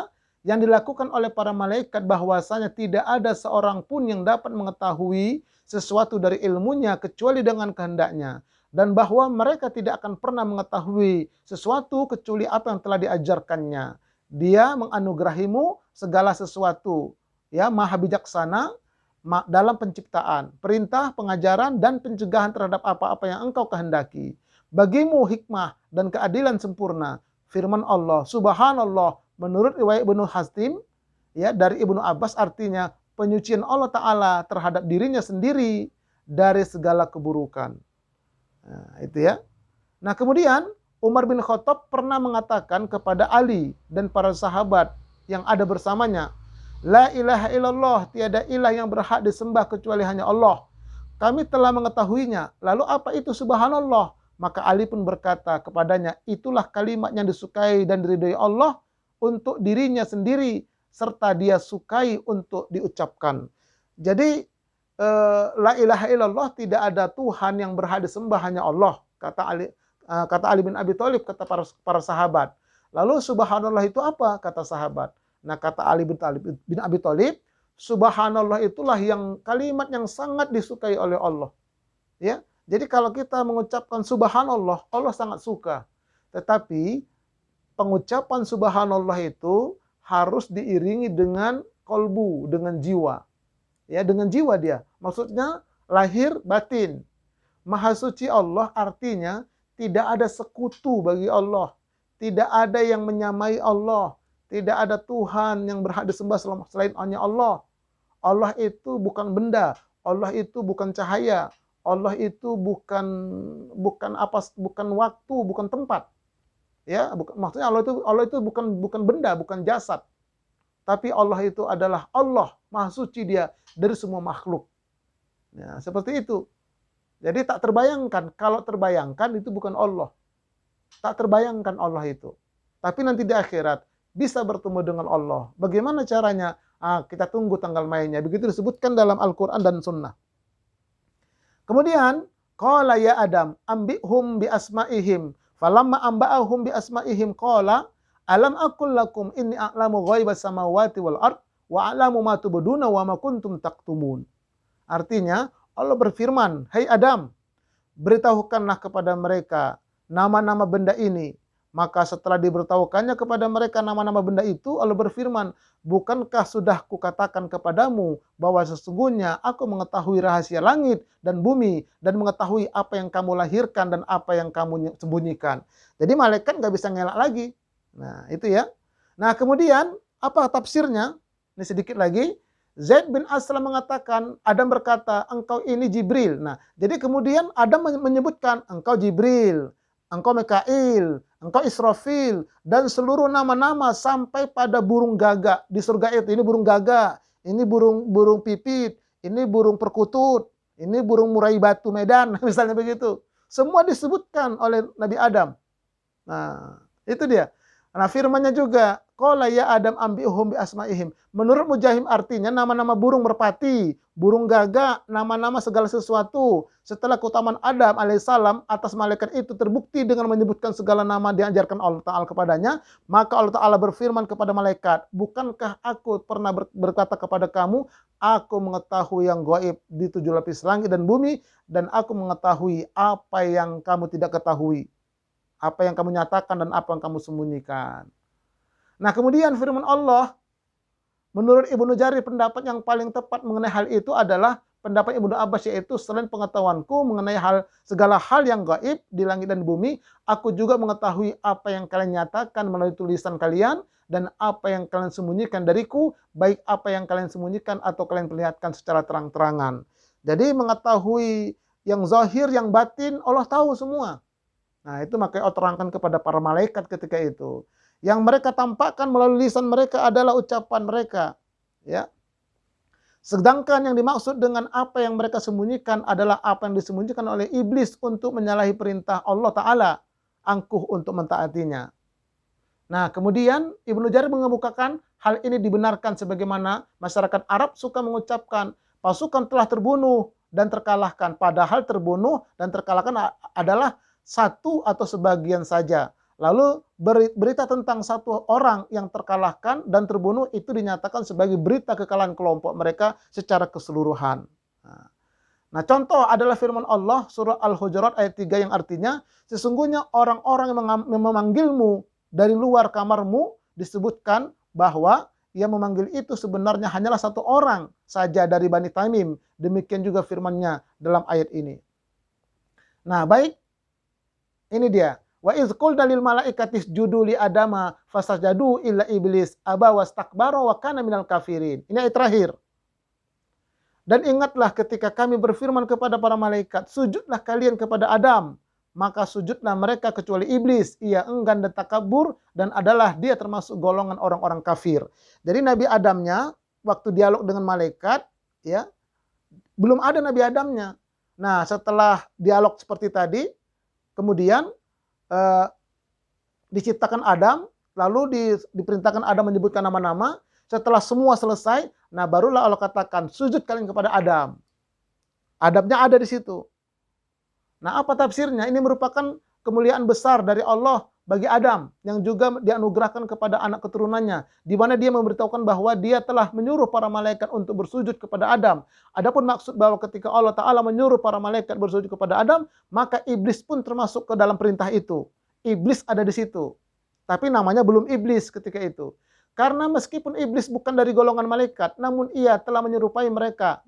yang dilakukan oleh para malaikat bahwasanya tidak ada seorang pun yang dapat mengetahui sesuatu dari ilmunya kecuali dengan kehendaknya, dan bahwa mereka tidak akan pernah mengetahui sesuatu kecuali apa yang telah diajarkannya. Dia menganugerahimu segala sesuatu, ya, maha bijaksana dalam penciptaan, perintah, pengajaran, dan pencegahan terhadap apa-apa yang engkau kehendaki. Bagimu hikmah dan keadilan sempurna. Firman Allah, subhanallah, menurut riwayat Ibnu Hastim, ya, dari Ibnu Abbas, artinya penyucian Allah Ta'ala terhadap dirinya sendiri dari segala keburukan. Nah, itu ya. Nah, kemudian Umar bin Khattab pernah mengatakan kepada Ali dan para sahabat yang ada bersamanya, la ilaha illallah, tiada ilah yang berhak disembah kecuali hanya Allah. Kami telah mengetahuinya. Lalu apa itu subhanallah? Maka Ali pun berkata kepadanya, itulah kalimat yang disukai dan diridhoi Allah untuk dirinya sendiri, serta dia sukai untuk diucapkan. Jadi la ilaha illallah, tidak ada Tuhan yang berhak disembah hanya Allah, kata Ali bin Abi Thalib, kata para sahabat. Lalu subhanallah itu apa? Kata sahabat. Nah, kata Ali bin Abi Thalib, subhanallah itulah yang kalimat yang sangat disukai oleh Allah. Ya, jadi kalau kita mengucapkan subhanallah, Allah sangat suka. Tetapi pengucapan subhanallah itu harus diiringi dengan kolbu, dengan jiwa. Ya, dengan jiwa dia. Maksudnya lahir batin. Maha suci Allah artinya tidak ada sekutu bagi Allah. Tidak ada yang menyamai Allah. Tidak ada Tuhan yang berhak disembah selain hanya Allah. Allah itu bukan benda. Allah itu bukan cahaya. Allah itu bukan waktu, bukan tempat. Ya, maksudnya Allah itu bukan benda, bukan jasad. Tapi Allah itu adalah Allah, maha suci dia dari semua makhluk. Ya, seperti itu. Jadi tak terbayangkan, kalau terbayangkan itu bukan Allah. Tak terbayangkan Allah itu. Tapi nanti di akhirat bisa bertemu dengan Allah. Bagaimana caranya? Kita tunggu tanggal mainnya. Begitu disebutkan dalam Al-Quran dan Sunnah. Kemudian, qala ya Adam, ambihum bi asma'ihim. Falamma amba'ahum bi asma'ihim qala, alam aqul lakum inni a'lamu ghaibas samawati wal ard wa a'lamu ma tubduna wa ma kuntum taktumun. Artinya, Allah berfirman, "Hai Adam, beritahukanlah kepada mereka nama-nama benda ini." Maka setelah diberitahukannya kepada mereka nama-nama benda itu, Allah berfirman, bukankah sudah kukatakan kepadamu bahwa sesungguhnya aku mengetahui rahasia langit dan bumi dan mengetahui apa yang kamu lahirkan dan apa yang kamu sembunyikan. Jadi malaikat nggak bisa ngelak lagi. Nah, itu ya. Nah, kemudian apa tafsirnya? Ini sedikit lagi. Zaid bin Aslam mengatakan, Adam berkata, engkau ini Jibril. Nah, jadi kemudian Adam menyebutkan, engkau Jibril, engkau Mikail, engkau Israfil, dan seluruh nama-nama sampai pada burung gagak di surga itu. Ini burung gagak, ini burung pipit, ini burung perkutut, ini burung murai batu Medan, misalnya begitu. Semua disebutkan oleh Nabi Adam. Nah, itu dia. Nah, firmannya juga, qala ya Adam ambihum bi asma'ihim. Menurut Mujahim artinya nama-nama burung merpati, burung gagak, nama-nama segala sesuatu. Setelah keutamaan Adam alaihissalam atas malaikat itu terbukti dengan menyebutkan segala nama diajarkan Allah Ta'ala kepadanya, maka Allah Ta'ala berfirman kepada malaikat, bukankah aku pernah berkata kepada kamu, aku mengetahui yang gaib di 7 lapis langit dan bumi, dan aku mengetahui apa yang kamu tidak ketahui. Apa yang kamu nyatakan dan apa yang kamu sembunyikan. Nah, kemudian firman Allah, menurut Ibnu Jarir pendapat yang paling tepat mengenai hal itu adalah pendapat Ibnu Abbas, yaitu selain pengetahuanku mengenai segala hal yang gaib di langit dan bumi, aku juga mengetahui apa yang kalian nyatakan melalui tulisan kalian dan apa yang kalian sembunyikan dariku, baik apa yang kalian sembunyikan atau kalian perlihatkan secara terang-terangan. Jadi mengetahui yang zahir, yang batin, Allah tahu semua. Nah, itu makanya Allah terangkan kepada para malaikat ketika itu. Yang mereka tampakkan melalui lisan mereka adalah ucapan mereka. Ya. Sedangkan yang dimaksud dengan apa yang mereka sembunyikan adalah apa yang disembunyikan oleh iblis untuk menyalahi perintah Allah Ta'ala, angkuh untuk mentaatinya. Nah, kemudian Ibnu Jarir mengemukakan hal ini dibenarkan sebagaimana masyarakat Arab suka mengucapkan pasukan telah terbunuh dan terkalahkan. Padahal terbunuh dan terkalahkan adalah satu atau sebagian saja. Lalu berita tentang satu orang yang terkalahkan dan terbunuh itu dinyatakan sebagai berita kekalahan kelompok mereka secara keseluruhan. Nah, contoh adalah firman Allah surah Al-Hujurat ayat 3 yang artinya, sesungguhnya orang-orang yang memanggilmu dari luar kamarmu, disebutkan bahwa yang memanggil itu sebenarnya hanyalah satu orang saja dari Bani Tamim. Demikian juga firman-Nya dalam ayat ini. Nah, baik. Ini dia. Wa idz qulna lil malaikati isjudu li adama fasajadu illa iblis aba wastakbara wa kana minal kafirin. Ini ayat terakhir. Dan ingatlah ketika kami berfirman kepada para malaikat, sujudlah kalian kepada Adam. Maka sujudlah mereka kecuali iblis. Ia enggan dan takabur dan adalah dia termasuk golongan orang-orang kafir. Jadi Nabi Adamnya waktu dialog dengan malaikat, ya, belum ada Nabi Adamnya. Nah, setelah dialog seperti tadi, kemudian diciptakan Adam, lalu diperintahkan Adam menyebutkan nama-nama. Setelah semua selesai, nah barulah Allah katakan, sujud kalian kepada Adam. Adamnya ada di situ. Nah, apa tafsirnya? Ini merupakan kemuliaan besar dari Allah bagi Adam yang juga dianugerahkan kepada anak keturunannya, di mana dia memberitahukan bahwa dia telah menyuruh para malaikat untuk bersujud kepada Adam. Adapun maksud bahwa ketika Allah Ta'ala menyuruh para malaikat bersujud kepada Adam, maka iblis pun termasuk ke dalam perintah itu. Iblis ada di situ. Tapi namanya belum iblis ketika itu. Karena meskipun iblis bukan dari golongan malaikat, namun ia telah menyerupai mereka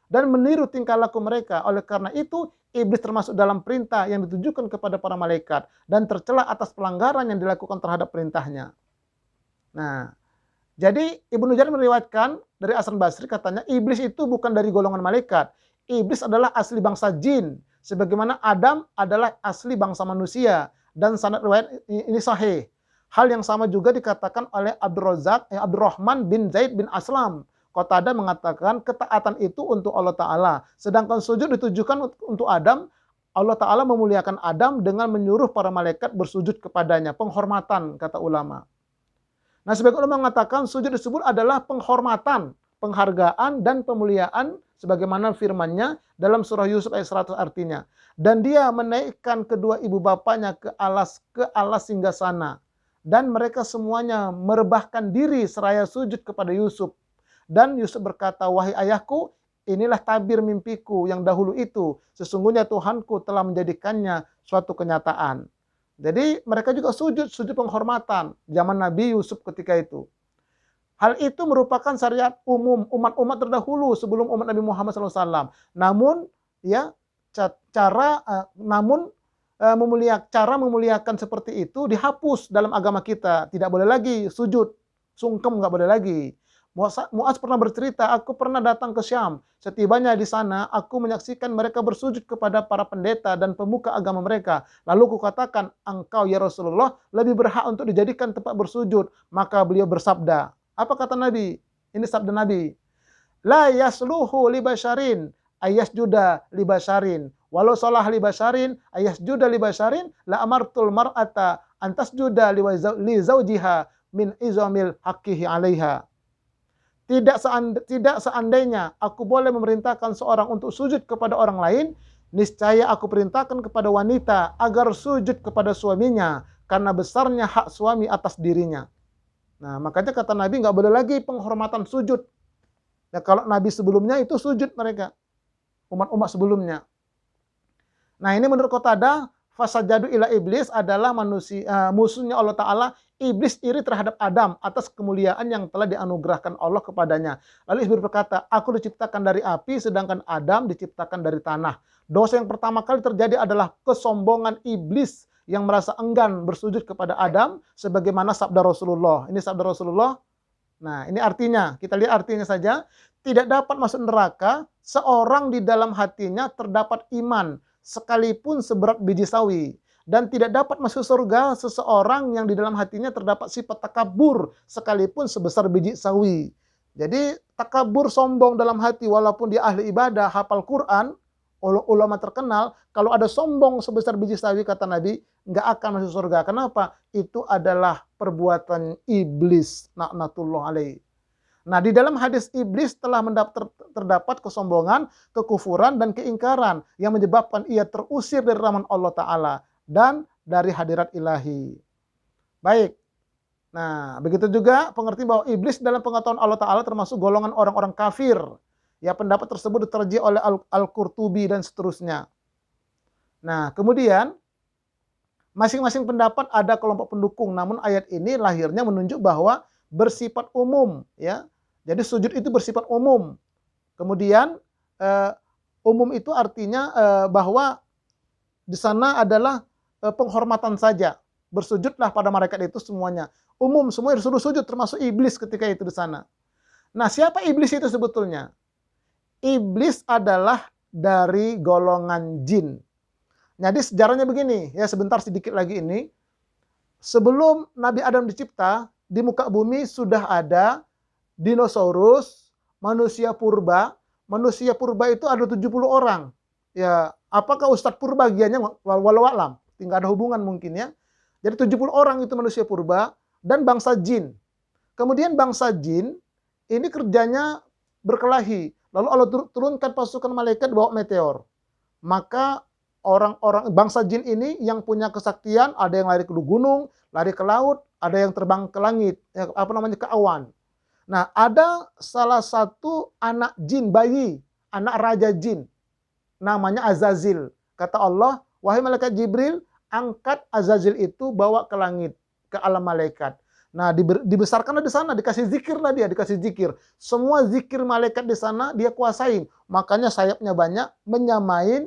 dan meniru tingkah laku mereka. Oleh karena itu, iblis termasuk dalam perintah yang ditujukan kepada para malaikat dan tercela atas pelanggaran yang dilakukan terhadap perintahnya. Nah, jadi Ibnu Jarir meriwayatkan dari Hasan Basri, katanya iblis itu bukan dari golongan malaikat. Iblis adalah asli bangsa jin, sebagaimana Adam adalah asli bangsa manusia, dan sanad riwayat ini sahih. Hal yang sama juga dikatakan oleh Abdurrahman bin Zaid bin Aslam. Qatadah mengatakan ketaatan itu untuk Allah Ta'ala. Sedangkan sujud ditujukan untuk Adam. Allah Ta'ala memuliakan Adam dengan menyuruh para malaikat bersujud kepadanya. Penghormatan, kata ulama. Nah, sebagian ulama mengatakan sujud disebut adalah penghormatan, penghargaan, dan pemuliaan. Sebagaimana firman-Nya dalam surah Yusuf ayat 100 artinya. Dan dia menaikkan kedua ibu bapanya ke alas singgasana. Dan mereka semuanya merebahkan diri seraya sujud kepada Yusuf. Dan Yusuf berkata, wahai ayahku, inilah tabir mimpiku yang dahulu itu. Sesungguhnya Tuhanku telah menjadikannya suatu kenyataan. Jadi mereka juga sujud penghormatan zaman Nabi Yusuf ketika itu. Hal itu merupakan syariat umum umat-umat terdahulu sebelum umat Nabi Muhammad SAW. Namun, ya, cara memuliakan seperti itu dihapus dalam agama kita. Tidak boleh lagi sujud, sungkem nggak boleh lagi. Mu'az pernah bercerita, aku pernah datang ke Syam. Setibanya di sana, aku menyaksikan mereka bersujud kepada para pendeta dan pemuka agama mereka. Lalu kukatakan, engkau ya Rasulullah lebih berhak untuk dijadikan tempat bersujud. Maka beliau bersabda, apa kata Nabi? Ini sabda Nabi. La yasluhu li basyarin ayasjuda li basyarin. Walau salah li basyarin ayasjuda li basyarin la amartul mar'ata antasjuda li zawjiha min izamil haqqihi 'alaiha. Tidak seandainya aku boleh memerintahkan seorang untuk sujud kepada orang lain, niscaya aku perintahkan kepada wanita agar sujud kepada suaminya karena besarnya hak suami atas dirinya. Nah, makanya kata Nabi nggak boleh lagi penghormatan sujud. Ya, kalau Nabi sebelumnya itu sujud mereka, umat-umat sebelumnya. Nah, ini menurut Qatadah, fasajadu ila iblis adalah musuhnya Allah Ta'ala. Iblis iri terhadap Adam atas kemuliaan yang telah dianugerahkan Allah kepadanya. Lalu iblis berkata, aku diciptakan dari api sedangkan Adam diciptakan dari tanah. Dosa yang pertama kali terjadi adalah kesombongan iblis yang merasa enggan bersujud kepada Adam sebagaimana sabda Rasulullah. Ini sabda Rasulullah. Nah, ini artinya, kita lihat artinya saja. Tidak dapat masuk neraka seorang di dalam hatinya terdapat iman sekalipun seberat biji sawi. Dan tidak dapat masuk surga seseorang yang di dalam hatinya terdapat sifat takabur sekalipun sebesar biji sawi. Jadi takabur, sombong dalam hati walaupun dia ahli ibadah, hafal Quran, ulama terkenal, kalau ada sombong sebesar biji sawi kata Nabi, nggak akan masuk surga. Kenapa? Itu adalah perbuatan iblis, laknatullah alaihi. Nah, di dalam hadis iblis telah terdapat kesombongan, kekufuran, dan keingkaran yang menyebabkan ia terusir dari rahmat Allah Ta'ala dan dari hadirat ilahi. Baik. Nah, begitu juga pengertian bahwa iblis dalam pengetahuan Allah Ta'ala termasuk golongan orang-orang kafir. Ya, pendapat tersebut diterjih oleh Al-Qurtubi dan seterusnya. Nah, kemudian masing-masing pendapat ada kelompok pendukung, namun ayat ini lahirnya menunjuk bahwa bersifat umum, ya. Jadi sujud itu bersifat umum. Kemudian umum itu artinya bahwa di sana adalah penghormatan saja. Bersujudlah pada malaikat itu semuanya. Umum, semua disuruh sujud, termasuk iblis ketika itu di sana. Nah, siapa iblis itu sebetulnya? Iblis adalah dari golongan jin. Jadi sejarahnya begini, ya sebentar sedikit lagi ini. Sebelum Nabi Adam dicipta, di muka bumi sudah ada dinosaurus, manusia purba. Manusia purba itu ada 70 orang. Ya, apakah Ustadz Purba bagiannya walau alam? Tinggal ada hubungan mungkin ya. Jadi 70 orang itu manusia purba dan bangsa jin. Kemudian bangsa jin ini kerjanya berkelahi. Lalu Allah turunkan pasukan malaikat bawa meteor. Maka orang-orang bangsa jin ini yang punya kesaktian, ada yang lari ke gunung, lari ke laut, ada yang terbang ke langit, ke awan. Nah, ada salah satu anak jin, bayi, anak raja jin, namanya Azazil. Kata Allah, wahai malaikat Jibril, angkat Azazil itu bawa ke langit, ke alam malaikat. Nah, dibesarkanlah di sana, dikasih zikirlah dia, dikasih zikir. Semua zikir malaikat di sana dia kuasain. Makanya sayapnya banyak, menyamain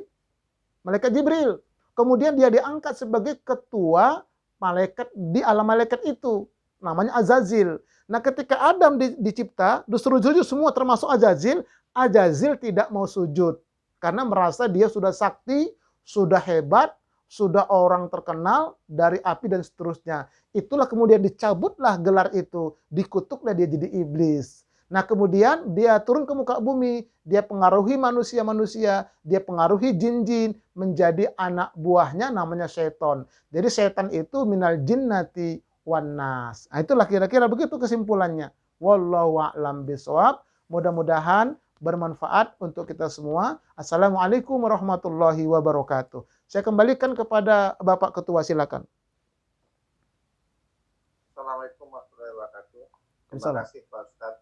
malaikat Jibril. Kemudian dia diangkat sebagai ketua malaikat di alam malaikat itu. Namanya Azazil. Nah, ketika Adam dicipta, disuruh sujud semua termasuk Azazil. Azazil tidak mau sujud. Karena merasa dia sudah sakti, sudah hebat, sudah orang terkenal dari api dan seterusnya. Itulah kemudian dicabutlah gelar itu. Dikutuklah dia jadi iblis. Nah, kemudian dia turun ke muka bumi, dia pengaruhi manusia-manusia, dia pengaruhi jin-jin, menjadi anak buahnya namanya setan. Jadi setan itu minal jinnati wan nas. Nah, itulah kira-kira begitu kesimpulannya. Wallahu a'lam bishawab. Mudah-mudahan bermanfaat untuk kita semua. Assalamualaikum warahmatullahi wabarakatuh. Saya kembalikan kepada Bapak Ketua, silakan. Assalamualaikum warahmatullahi wabarakatuh. Terima Waalaikumsalam. kasih Pak Ustadz